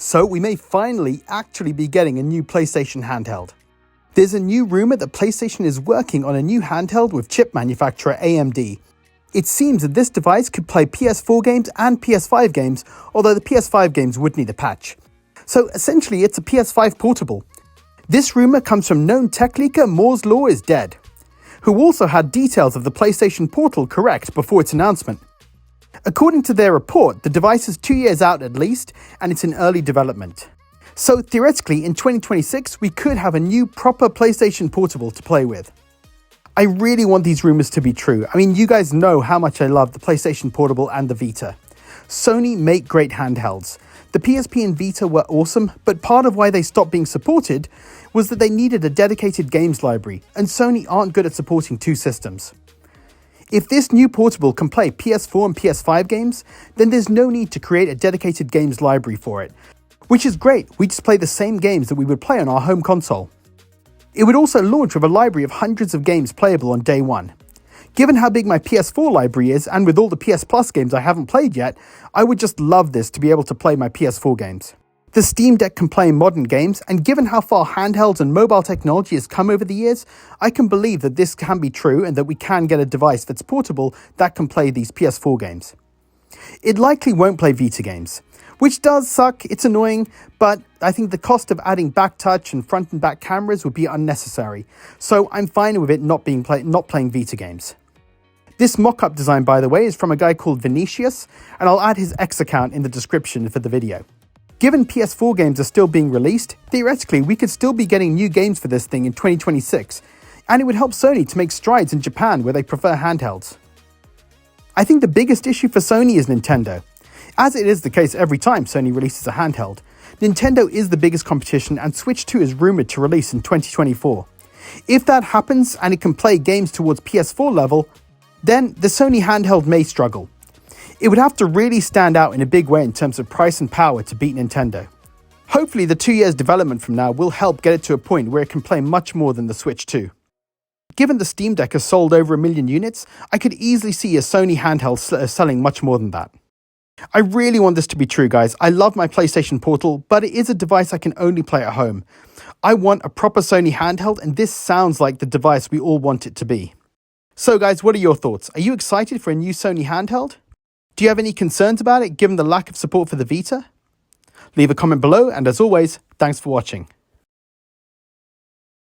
So we may finally actually be getting a new PlayStation handheld. There's a new rumor that PlayStation is working on a new handheld with chip manufacturer AMD. It seems that this device could play PS4 games and PS5 games, although the PS5 games would need a patch. So essentially it's a PS5 portable. This rumor comes from known tech leaker Moore's Law is Dead, who also had details of the PlayStation Portal correct before its announcement. According to their report, the device is 2 years out at least, and it's in early development. So theoretically, in 2026, we could have a new proper PlayStation Portable to play with. I really want these rumors to be true. I mean, you guys know how much I love the PlayStation Portable and the Vita. Sony make great handhelds. The PSP and Vita were awesome, but part of why they stopped being supported was that they needed a dedicated games library, and Sony aren't good at supporting two systems. If this new portable can play PS4 and PS5 games, then there's no need to create a dedicated games library for it, which is great. We just play the same games that we would play on our home console. It would also launch with a library of hundreds of games playable on day one. Given how big my PS4 library is, and with all the PS Plus games I haven't played yet, I would just love this to be able to play my PS4 games. The Steam Deck can play modern games, and given how far handhelds and mobile technology has come over the years, I can believe that this can be true and that we can get a device that's portable that can play these PS4 games. It likely won't play Vita games, which does suck, it's annoying, but I think the cost of adding back touch and front and back cameras would be unnecessary, so I'm fine with it not playing Vita games. This mock-up design, by the way, is from a guy called Vinicius, and I'll add his X account in the description for the video. Given PS4 games are still being released, theoretically we could still be getting new games for this thing in 2026, and it would help Sony to make strides in Japan where they prefer handhelds. I think the biggest issue for Sony is Nintendo. As it is the case every time Sony releases a handheld, Nintendo is the biggest competition and Switch 2 is rumoured to release in 2024. If that happens and it can play games towards PS4 level, then the Sony handheld may struggle. It would have to really stand out in a big way in terms of price and power to beat Nintendo. Hopefully the 2 years development from now will help get it to a point where it can play much more than the Switch 2. Given the Steam Deck has sold over 1 million units, I could easily see a Sony handheld selling much more than that. I really want this to be true, guys. I love my PlayStation Portal, but it is a device I can only play at home. I want a proper Sony handheld, and this sounds like the device we all want it to be. So guys, what are your thoughts? Are you excited for a new Sony handheld? Do you have any concerns about it given the lack of support for the Vita? Leave a comment below, and as always, thanks for watching.